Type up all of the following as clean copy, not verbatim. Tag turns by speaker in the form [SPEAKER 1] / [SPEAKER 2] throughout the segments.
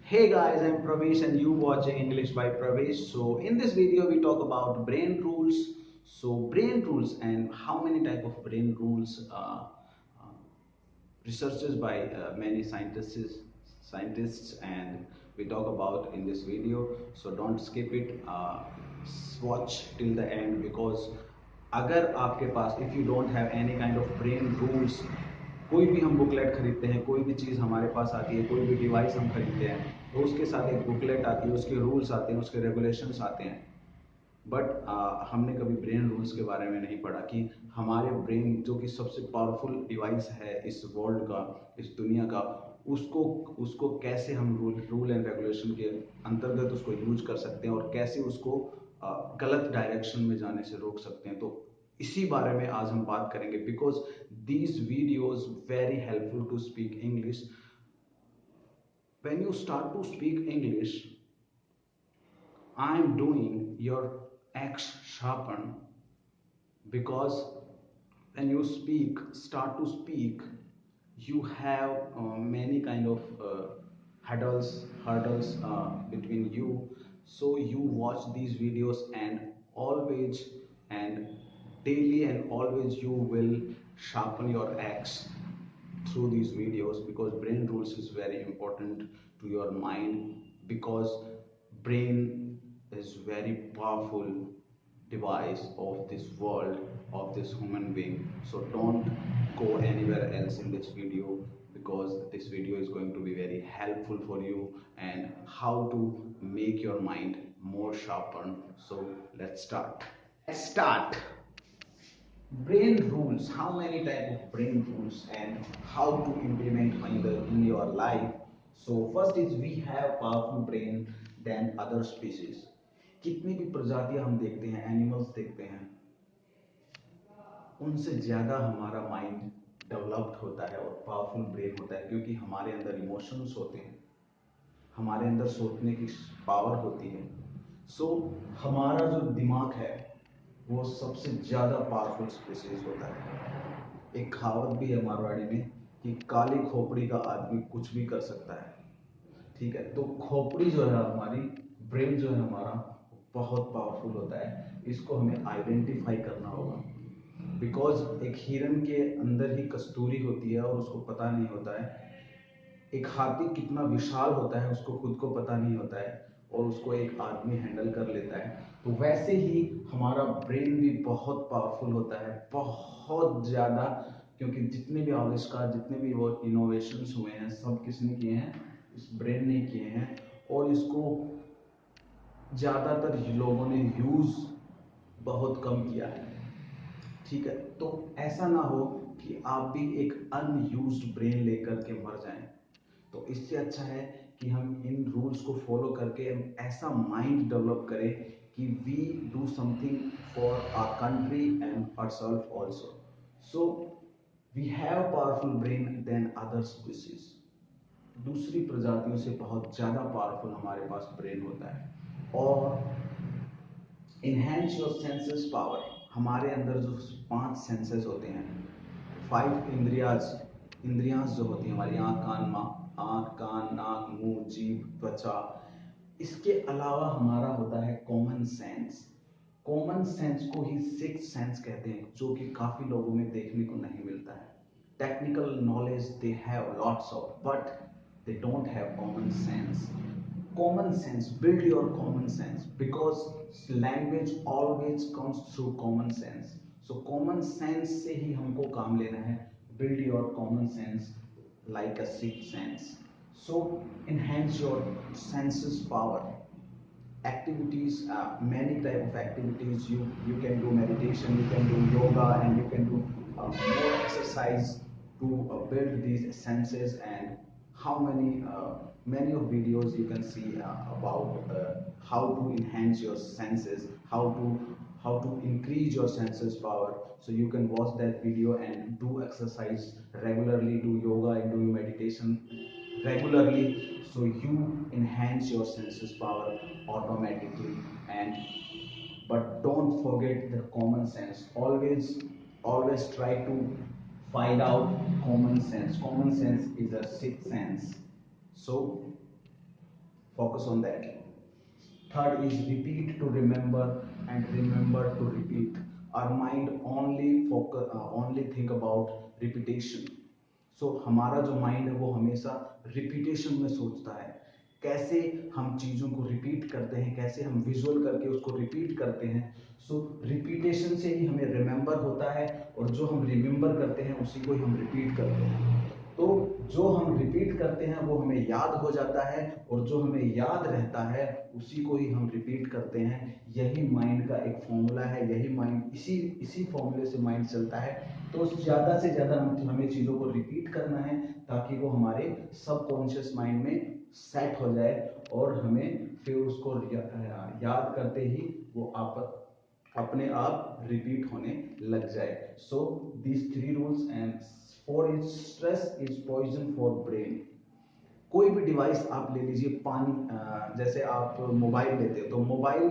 [SPEAKER 1] Hey guys, I'm Pravesh and you watching English by Pravesh. So in this video we talk about brain rules. So brain rules and how many type of brain rules researches by many scientists and we talk about in this video. So don't skip it. Watch till the end because अगर आपके पास if you don't have any kind of brain rules, कोई भी हम booklet खरीदते हैं, कोई भी चीज़ हमारे पास आती है, कोई भी डिवाइस हम खरीदते हैं तो उसके साथ एक बुकलेट आती है, उसके रूल्स आते हैं, उसके रेगुलेशंस आते हैं। बट हमने कभी ब्रेन रूल्स के बारे में नहीं पढ़ा कि हमारे ब्रेन जो कि सबसे पावरफुल डिवाइस है इस वर्ल्ड का, इस दुनिया का, उसको उसको कैसे हम रूल एंड रेगुलेशन के अंतर्गत उसको यूज कर सकते हैं और कैसे उसको गलत डायरेक्शन में जाने से रोक सकते हैं। तो इसी बारे में आज हम बात करेंगे because these videos very helpful to speak English. When you start to speak English, I am doing your X sharpen because when you start to speak, you have many kind of hurdles between you. So you watch these videos and always and daily and always you will sharpen your X through these videos because brain rules is very important to your mind because brain is very powerful device of this world, of this human being. So don't go anywhere else in this video because this video is going to be very helpful for you and how to make your mind more sharpened. So let's start. Brain rules, how many type of brain rules and how to implement in your life. So first is we have powerful brain than other species. कितनी भी प्रजातियां हम देखते हैं, animals देखते हैं, उनसे ज़्यादा हमारा माइंड डेवलप्ड होता है और पावरफुल ब्रेन होता है क्योंकि हमारे अंदर इमोशंस होते हैं, हमारे अंदर सोचने की पावर होती है। सो हमारा जो दिमाग है वो सबसे ज़्यादा पावरफुल स्पेसिस होता है। एक कहावत भी है मारवाड़ी में कि काली खोपड़ी का आदमी कुछ भी कर सकता है। ठीक है, तो खोपड़ी जो है हमारी, ब्रेन जो है हमारा, बहुत पावरफुल होता है। इसको हमें आइडेंटिफाई करना होगा बिकॉज एक हिरन के अंदर ही कस्तूरी होती है और उसको पता नहीं होता है। एक हाथी कितना विशाल होता है उसको खुद को पता नहीं होता है और उसको एक आदमी हैंडल कर लेता है। तो वैसे ही हमारा ब्रेन भी बहुत पावरफुल होता है, बहुत ज़्यादा, क्योंकि जितने भी आविष्कार, जितने भी वो इनोवेशंस हुए हैं, सब किसने किए हैं? इस ब्रेन ने किए हैं। और इसको ज़्यादातर लोगों ने यूज़ बहुत कम किया है। ठीक है, तो ऐसा ना हो कि आप भी एक अनयूज्ड ब्रेन लेकर के मर जाएं। तो इससे अच्छा है कि हम इन रूल्स को फॉलो करके हम ऐसा माइंड डेवलप करें कि we do something for our country and ourself also. So we have powerful brain then other species. दूसरी प्रजातियों से बहुत ज़्यादा पावरफुल हमारे पास ब्रेन होता है। और इनहेंस योर सेंसेस पावर, हमारे अंदर जो 5 सेंसेस होते हैं, 5 इंद्रियाज जो होती हैं हमारी, आँख कान नाक मुंह जीभ त्वचा, इसके अलावा हमारा होता है कॉमन सेंस। कॉमन सेंस को ही सिक्स सेंस कहते हैं जो कि काफ़ी लोगों में देखने को नहीं मिलता है। Technical knowledge they have lots of but they don't have common sense. Common sense, build your common sense because language always comes through common sense. So common sense से ही हमको काम लेना है। Build your common sense like a sixth sense. So enhance your senses power. Activities, many type of activities. You can do meditation, you can do yoga, and you can do more exercise to build these senses. And how many of videos you can see about how to enhance your senses, how to increase your senses power. So you can watch that video and do exercise regularly, do yoga and do meditation regularly, so you enhance your senses power automatically. And but don't forget the common sense. Always try to find out common sense. Common sense is a sixth sense. So focus on that. Third is repeat to remember and remember to repeat. Our mind only think about repetition. So हमारा जो mind है वो हमेशा repetition में सोचता है, कैसे हम चीज़ों को रिपीट करते हैं, कैसे हम विजुअल करके उसको रिपीट करते हैं। सो रिपीटेशन से ही हमें रिमेंबर होता है, और जो हम रिमेंबर करते हैं उसी को ही हम रिपीट करते हैं। तो जो हम रिपीट करते हैं वो हमें याद हो जाता है, और जो हमें याद रहता है उसी को ही हम रिपीट करते हैं। यही माइंड का एक फॉर्मूला है, यही माइंड इसी फॉर्मूले से माइंड चलता है। तो ज़्यादा से ज़्यादा हमें चीज़ों को रिपीट करना है, ताकि वो हमारे सबकॉन्शियस माइंड में सेट हो जाए, और हमें फिर उसको याद करते ही वो अपने आप रिपीट होने लग जाए। So these 3 rules. And 4 is stress is poison for brain. कोई भी डिवाइस आप ले लीजिए, पानी, जैसे आप मोबाइल लेते हो, तो मोबाइल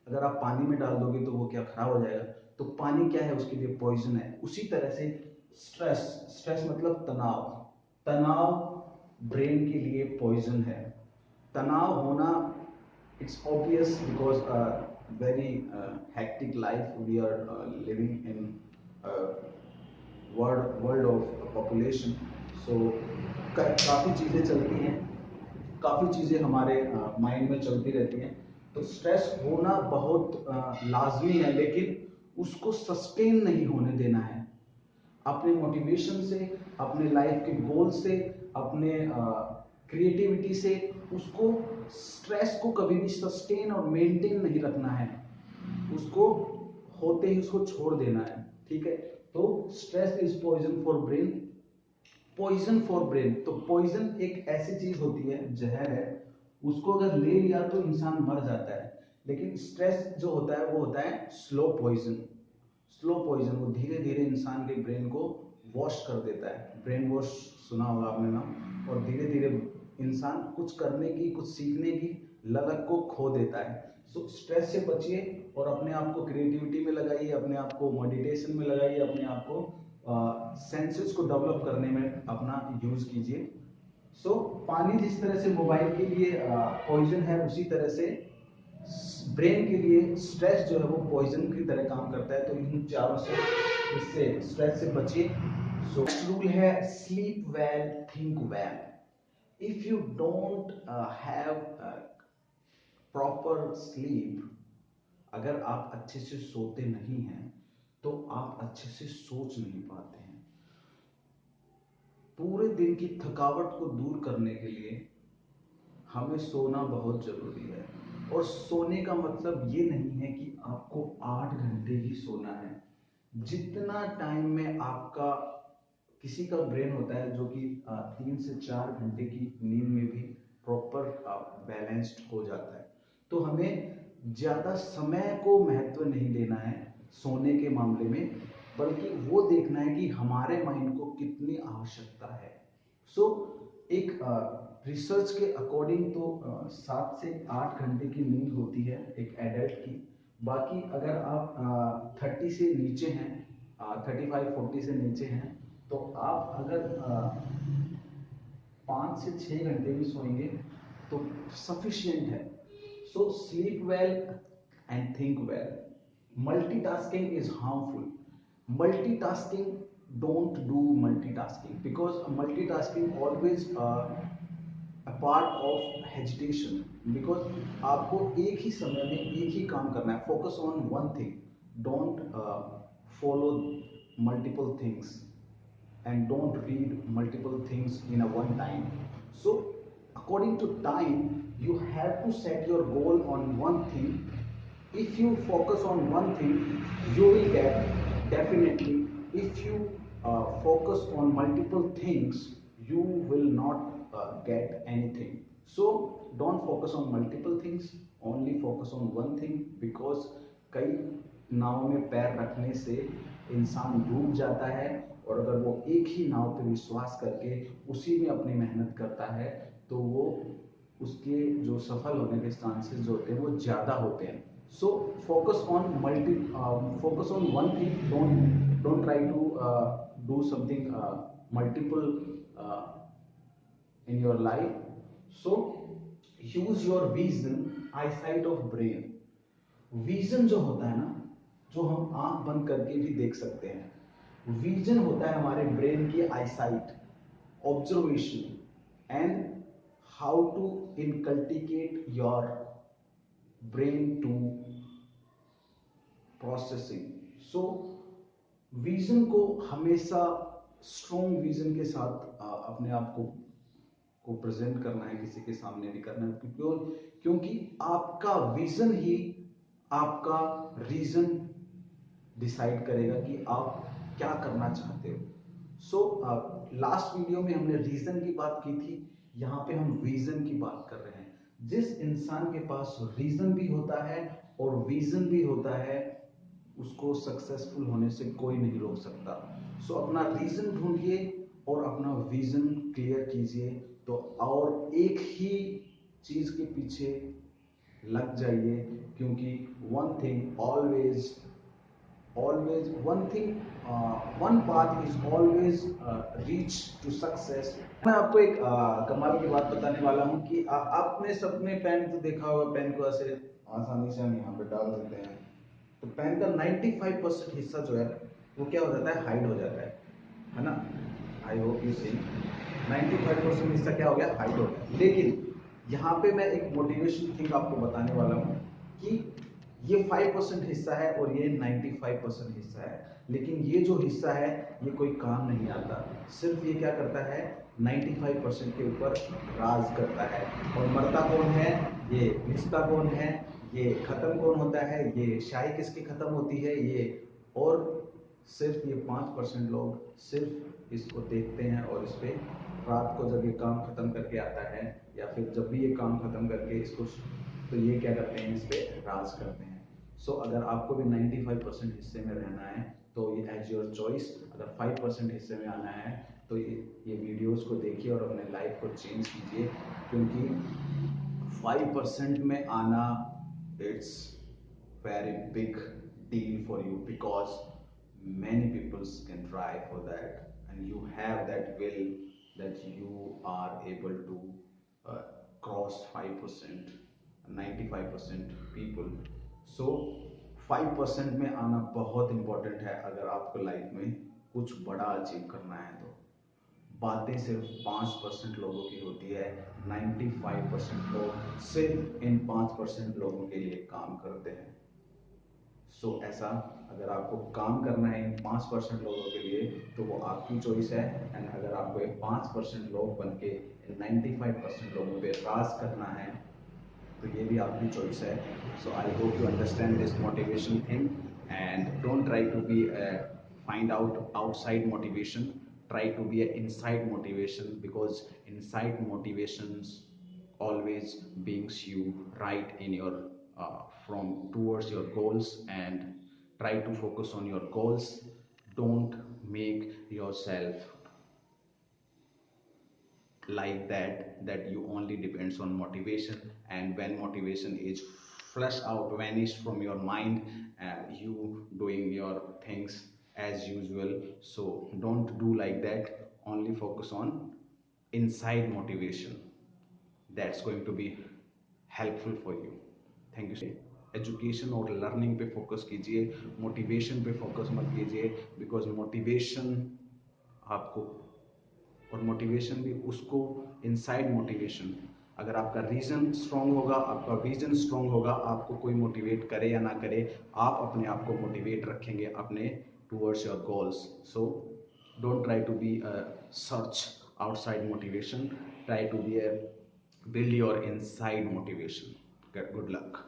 [SPEAKER 1] अगर आप पानी में डाल दोगे तो वो क्या खराब हो जाएगा। तो पानी क्या है, उसके लिए पॉइजन है। उसी तरह से स्ट्रेस मतलब तनाव ब्रेन के लिए पॉइजन है। तनाव होना, it's obvious because very hectic life we are living in world of population. So काफ़ी चीज़ें चलती हैं, काफ़ी चीज़ें हमारे माइंड में चलती रहती हैं। तो स्ट्रेस होना बहुत लाजमी है, लेकिन उसको सस्टेन नहीं होने देना है। अपने मोटिवेशन से, अपने लाइफ के गोल से, अपने क्रिएटिविटी से उसको स्ट्रेस को कभी भी सस्टेन और मेंटेन नहीं रखना है। उसको होते ही उसको छोड़ देना है, ठीक है। तो stress is poison for brain. Poison for brain, तो पॉइजन एक ऐसी चीज होती है, जहर है, उसको अगर ले लिया तो इंसान मर जाता है। लेकिन स्ट्रेस जो होता है वो होता है स्लो पॉइजन। वो धीरे धीरे इंसान के ब्रेन को वॉश कर देता है। ब्रेन वॉश सुना होगा आपने नाम। और धीरे धीरे इंसान कुछ करने की, कुछ सीखने की ललक को खो देता है। सो स्ट्रेस से बचिए और अपने आप को क्रिएटिविटी में लगाइए, अपने आप को मेडिटेशन में लगाइए, अपने आप को सेंसेस को डेवलप करने में अपना यूज कीजिए। सो पानी जिस तरह से मोबाइल के लिए पॉइजन है, उसी तरह से ब्रेन के लिए स्ट्रेस जो है वो पॉइजन की तरह काम करता है। तो इन चारों से, इससे स्ट्रेस से बचिए। सो रूल है sleep well think well. If you don't have proper sleep, अगर आप अच्छे से सोते नहीं हैं तो आप अच्छे से सोच नहीं पाते हैं। पूरे दिन की थकावट को दूर करने के लिए हमें सोना बहुत जरूरी है। और सोने का मतलब ये नहीं है कि आपको 8 घंटे ही सोना है। जितना टाइम में आपका किसी का ब्रेन होता है जो कि 3 से 4 घंटे की नींद में भी प्रॉपर बैलेंस्ड हो जाता है। तो हमें ज़्यादा समय को महत्व नहीं देना है सोने के मामले में, बल्कि वो देखना है कि हमारे माइंड को कितनी आवश्यकता है। सो एक रिसर्च के अकॉर्डिंग तो 7 से 8 घंटे की नींद होती है एक एडल्ट की। बाकी अगर आप 30 से नीचे हैं, 35-40 से नीचे हैं, तो आप अगर 5 से 6 घंटे भी सोएंगे तो सफिशिएंट है। So sleep well and think well. Multitasking is harmful. Multitasking, don't do multitasking, because multitasking always a part of hesitation, because आपको एक ही समय में एक ही काम करना है। Focus on one thing. Don't follow multiple things, and don't read multiple things in a one time. So according to time, you have to set your goal on one thing. If you focus on one thing, you will get, definitely. If you focus on multiple things, you will not get anything. So don't focus on multiple things, only focus on one thing, because कई नाव में पैर रखने से इंसान डूब जाता है। और अगर वो एक ही नाव पे विश्वास करके उसी में अपनी मेहनत करता है, तो वो उसके जो सफल होने के चांसेस जो होते हैं वो ज़्यादा होते हैं। So focus on one thing. Don't try to do something multiple in your life. So use your vision eyesight of brain. Vision जो होता है ना, जो हम आंख बंद करके भी देख सकते हैं, विजन होता है हमारे ब्रेन की eyesight, observation and how to inculcate your brain to processing. So vision को हमेशा स्ट्रॉन्ग विजन के साथ अपने आप को प्रेजेंट करना है, किसी के सामने भी करना है, क्योंकि आपका विजन ही आपका रीजन डिसाइड करेगा कि आप क्या करना चाहते हो। सो लास्ट वीडियो में हमने रीजन की बात की थी, यहाँ पे हम विजन की बात कर रहे हैं। जिस इंसान के पास रीजन भी होता है और विजन भी होता है, उसको सक्सेसफुल होने से कोई नहीं रोक सकता। सो अपना रीजन ढूंढिए और अपना विजन क्लियर कीजिए, तो और एक ही चीज के पीछे लग जाइए, क्योंकि one thing always always one thing one path is always reach to success। मैं आपको एक कमाल की बात बताने वाला हूँ कि आपने सबने पेन तो देखा होगा, पेन को ऐसे आसानी से हम यहाँ पे डाल देते हैं, तो पेन का 95% हिस्सा जो है वो क्या हो जाता है, हाइड हो जाता है ना। आई होप यू सी 95% हिस्सा क्या हो गया, हाइड हो गया। लेकिन यहाँ पे मैं एक मोटिवेशन थिंग आपको बताने वाला हूँ कि ये 5% हिस्सा है और ये 95% हिस्सा है, लेकिन ये जो हिस्सा है ये कोई काम नहीं आता। सिर्फ ये क्या करता है, 95% के ऊपर राज करता है। और मरता कौन है, ये घिसता कौन है, ये खत्म कौन होता है, ये शाही किसकी खत्म होती है, ये। और सिर्फ ये 5% लोग सिर्फ इसको देखते हैं और इस पे रात को जब ये काम खत्म करके आता है, या फिर जब भी ये काम खत्म करके इसको, तो ये क्या करते हैं, इस पे राज करते हैं। सो अगर आपको भी 95% हिस्से में रहना है तो ये एज योर चॉइस। अगर 5% हिस्से में आना है तो ये वीडियोस को देखिए और अपने लाइफ को चेंज कीजिए, क्योंकि 5% में आना it's very big deal for you, because many people can try for that, and you have that will that you are able to cross 5%, 95% people। So 5% में आना बहुत इंपॉर्टेंट है अगर आपको लाइफ में कुछ बड़ा अचीव करना है। तो बातें सिर्फ 5% लोगों की होती है, 95% लोग सिर्फ इन 5% लोगों के लिए काम करते हैं। सो ऐसा अगर आपको काम करना है इन 5% लोगों के लिए तो वो आपकी चॉइस है, एंड अगर आपको एक 5% लोग बन के इन 95% लोगों पे राज करना है तो ये भी आपकी चॉइस है। So I hope you understand this motivation thing, and don't try to be find out outside motivation, try to be an inside motivation, because inside motivations always brings you right in your from towards your goals, and try to focus on your goals. Don't make yourself like that you only depends on motivation, and when motivation is flush out, vanished from your mind, you doing your things as usual. So don't do like that, only focus on inside motivation, that's going to be helpful for you। Thank you. Education और learning पे focus कीजिए, motivation पे focus मत कीजिए, because motivation आपको, और motivation भी उसको इनसाइड मोटिवेशन, अगर आपका रीजन स्ट्रांग होगा, आपका विजन स्ट्रांग होगा, आपको कोई मोटिवेट करे या ना करे, आप अपने आप को मोटिवेट रखेंगे अपने towards your goals. So don't try to be search outside motivation, try to be build your inside motivation। Good luck।